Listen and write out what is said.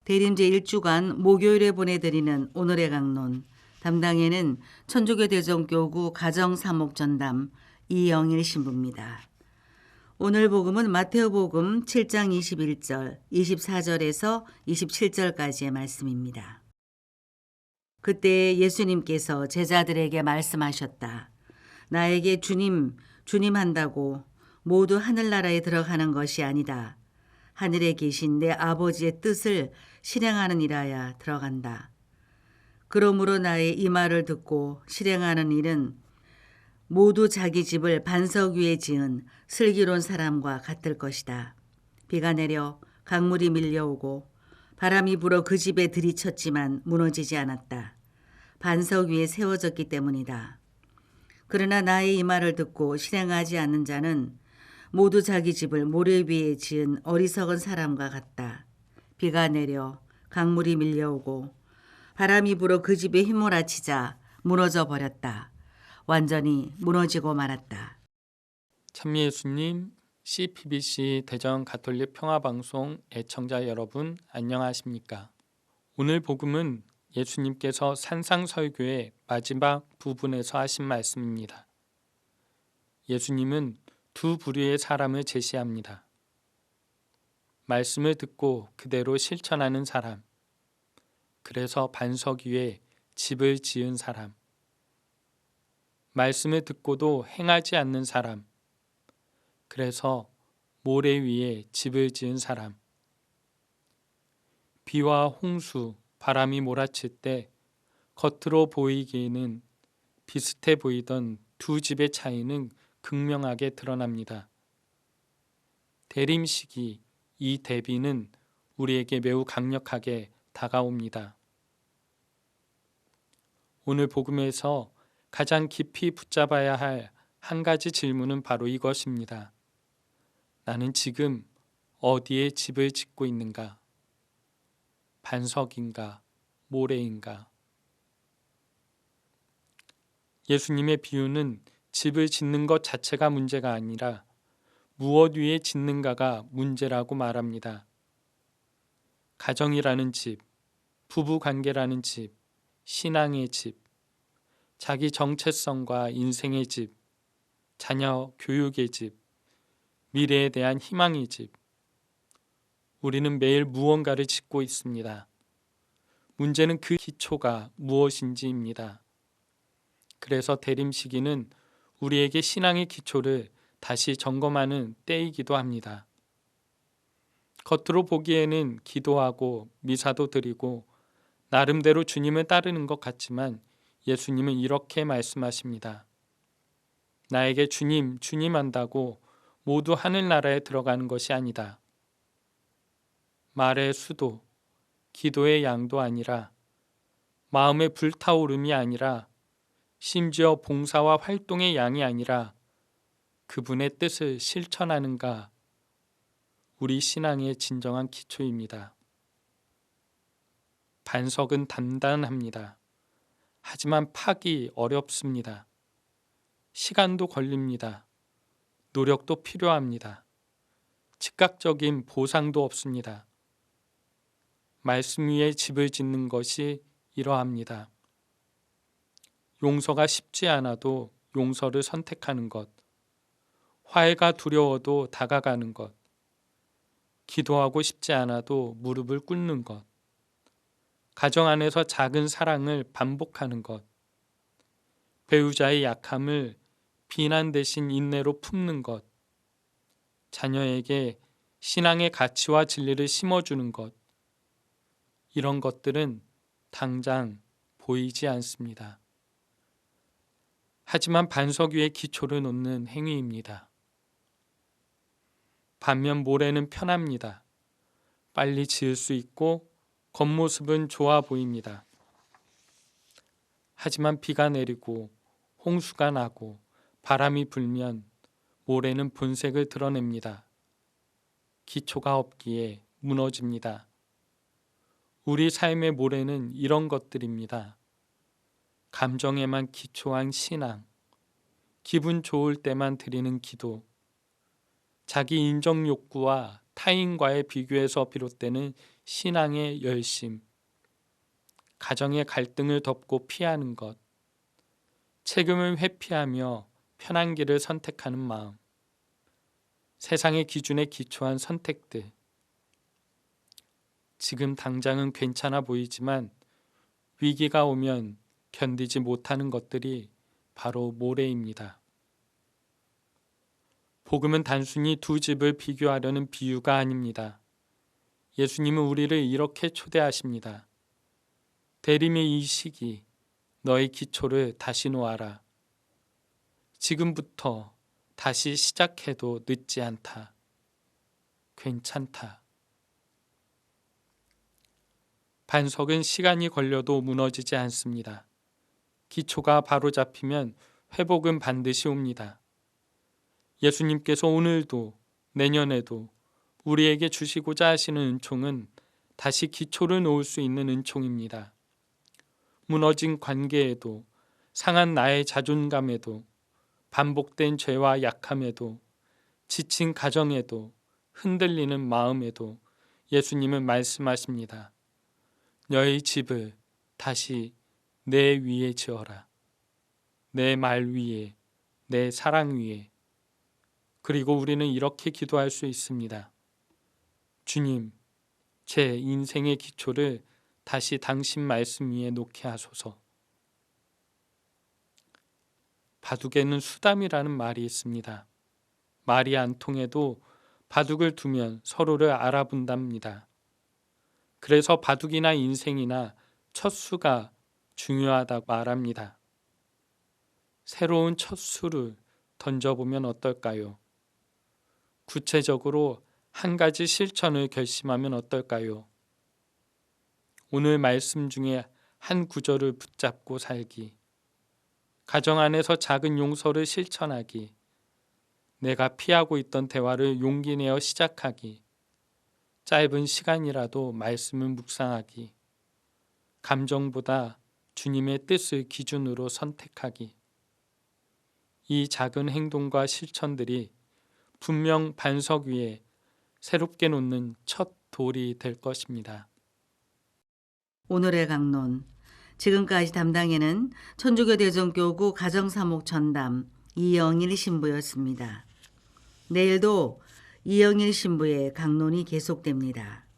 대림제 1주간 목요일에 보내드리는 오늘의 강론. 담당에는 천주교 대전교구 가정사목전담 이영일 신부입니다. 오늘 복음은 마테오복음 7장 21절, 24절에서 27절까지의 말씀입니다. 그때 예수님께서 제자들에게 말씀하셨다. 나에게 주님, 주님 한다고 모두 하늘나라에 들어가는 것이 아니다. 하늘에 계신 내 아버지의 뜻을 실행하는 이라야 들어간다. 그러므로 나의 이 말을 듣고 실행하는 일은 모두 자기 집을 반석 위에 지은 슬기로운 사람과 같을 것이다. 비가 내려 강물이 밀려오고 바람이 불어 그 집에 들이쳤지만 무너지지 않았다. 반석 위에 세워졌기 때문이다. 그러나 나의 이 말을 듣고 실행하지 않는 자는 모두 자기 집을 모래 위에 지은 어리석은 사람과 같다. 비가 내려 강물이 밀려오고 바람이 불어 그 집에 휘몰아치자 무너져 버렸다. 완전히 무너지고 말았다. 참미예수님, CPBC 대전 가톨릭 평화방송 애청자 여러분 안녕하십니까? 오늘 복음은 예수님께서 산상설교의 마지막 부분에서 하신 말씀입니다. 예수님은 두 부류의 사람을 제시합니다. 말씀을 듣고 그대로 실천하는 사람, 그래서 반석 위에 집을 지은 사람, 말씀을 듣고도 행하지 않는 사람, 그래서 모래 위에 집을 지은 사람. 비와 홍수, 바람이 몰아칠 때 겉으로 보이기에는 비슷해 보이던 두 집의 차이는 극명하게 드러납니다. 대림시기, 이 대비는 우리에게 매우 강력하게 다가옵니다. 오늘 복음에서 가장 깊이 붙잡아야 할 한 가지 질문은 바로 이것입니다. 나는 지금 어디에 집을 짓고 있는가? 반석인가? 모래인가? 예수님의 비유는 집을 짓는 것 자체가 문제가 아니라 무엇 위에 짓는가가 문제라고 말합니다. 가정이라는 집, 부부관계라는 집, 신앙의 집, 자기 정체성과 인생의 집, 자녀 교육의 집, 미래에 대한 희망의 집. 우리는 매일 무언가를 짓고 있습니다. 문제는 그 기초가 무엇인지입니다. 그래서 대림시기는 우리에게 신앙의 기초를 다시 점검하는 때이기도 합니다. 겉으로 보기에는 기도하고 미사도 드리고 나름대로 주님을 따르는 것 같지만 예수님은 이렇게 말씀하십니다. 나에게 주님, 주님 한다고 모두 하늘나라에 들어가는 것이 아니다. 말의 수도, 기도의 양도 아니라 마음의 불타오름이 아니라 심지어 봉사와 활동의 양이 아니라 그분의 뜻을 실천하는가, 우리 신앙의 진정한 기초입니다. 반석은 단단합니다. 하지만 파기 어렵습니다. 시간도 걸립니다. 노력도 필요합니다. 즉각적인 보상도 없습니다. 말씀 위에 집을 짓는 것이 이러합니다. 용서가 쉽지 않아도 용서를 선택하는 것, 화해가 두려워도 다가가는 것, 기도하고 싶지 않아도 무릎을 꿇는 것, 가정 안에서 작은 사랑을 반복하는 것, 배우자의 약함을 비난 대신 인내로 품는 것, 자녀에게 신앙의 가치와 진리를 심어주는 것, 이런 것들은 당장 보이지 않습니다. 하지만 반석 위에 기초를 놓는 행위입니다. 반면 모래는 편합니다. 빨리 지을 수 있고 겉모습은 좋아 보입니다. 하지만 비가 내리고 홍수가 나고 바람이 불면 모래는 본색을 드러냅니다. 기초가 없기에 무너집니다. 우리 삶의 모래는 이런 것들입니다. 감정에만 기초한 신앙, 기분 좋을 때만 드리는 기도, 자기 인정 욕구와 타인과의 비교에서 비롯되는 신앙의 열심, 가정의 갈등을 덮고 피하는 것, 책임을 회피하며 편한 길을 선택하는 마음, 세상의 기준에 기초한 선택들. 지금 당장은 괜찮아 보이지만 위기가 오면 견디지 못하는 것들이 바로 모래입니다. 복음은 단순히 두 집을 비교하려는 비유가 아닙니다. 예수님은 우리를 이렇게 초대하십니다. 대림의 이 시기, 너의 기초를 다시 놓아라. 지금부터 다시 시작해도 늦지 않다. 괜찮다. 반석은 시간이 걸려도 무너지지 않습니다. 기초가 바로 잡히면 회복은 반드시 옵니다. 예수님께서 오늘도 내년에도 우리에게 주시고자 하시는 은총은 다시 기초를 놓을 수 있는 은총입니다. 무너진 관계에도, 상한 나의 자존감에도, 반복된 죄와 약함에도, 지친 가정에도, 흔들리는 마음에도 예수님은 말씀하십니다. 너의 집을 다시 내 위에 지어라. 내 말 위에, 내 사랑 위에. 그리고 우리는 이렇게 기도할 수 있습니다. 주님, 제 인생의 기초를 다시 당신 말씀 위에 놓게 하소서. 바둑에는 수담이라는 말이 있습니다. 말이 안 통해도 바둑을 두면 서로를 알아본답니다. 그래서 바둑이나 인생이나 첫 수가 중요하다고 말합니다. 새로운 첫 수를 던져보면 어떨까요? 구체적으로 한 가지 실천을 결심하면 어떨까요? 오늘 말씀 중에 한 구절을 붙잡고 살기, 가정 안에서 작은 용서를 실천하기, 내가 피하고 있던 대화를 용기 내어 시작하기, 짧은 시간이라도 말씀을 묵상하기, 감정보다 주님의 뜻을 기준으로 선택하기. 이 작은 행동과 실천들이 분명 반석 위에 새롭게 놓는 첫 돌이 될 것입니다. 오늘의 강론. 지금까지 담당에는 천주교 대전교구 가정사목 전담 이영일 신부였습니다. 내일도 이영일 신부의 강론이 계속됩니다.